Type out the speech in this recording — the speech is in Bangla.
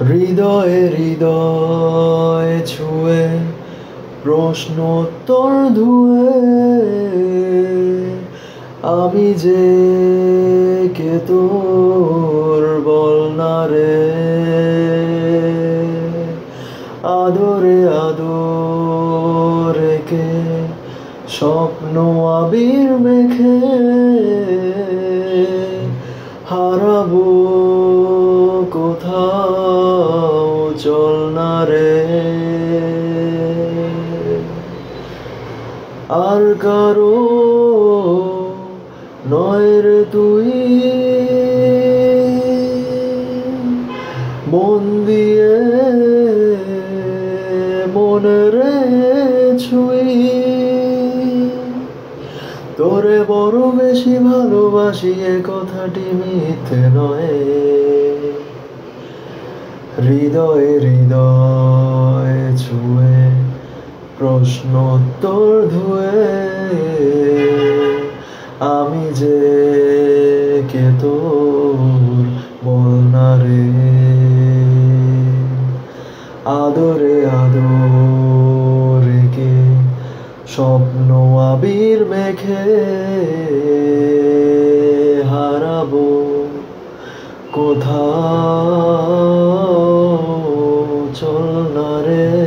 হৃদয়ে হৃদয় ছুঁয়ে প্রশ্নোত্তর ধুয়ে আমি যে কে তোর বল না রে। আদরে আদরে কে স্বপ্ন আবির মেখে হারাবো কোথাও চল না রে। আর কারো নয় রে তুই মন দিয়ে মনে রে ছুঁই তোরে বড় বেশি ভালোবাসি এ কথাটি মিথ্যে নয়। হৃদয়ে হৃদয় ছুঁয়ে প্রশ্নোত্তর ধুয়ে আমি যে কে তোর বল না রে। আদরে আদরে কে স্বপ্ন আবির মেখে হারাবো কোথাও চল না রে।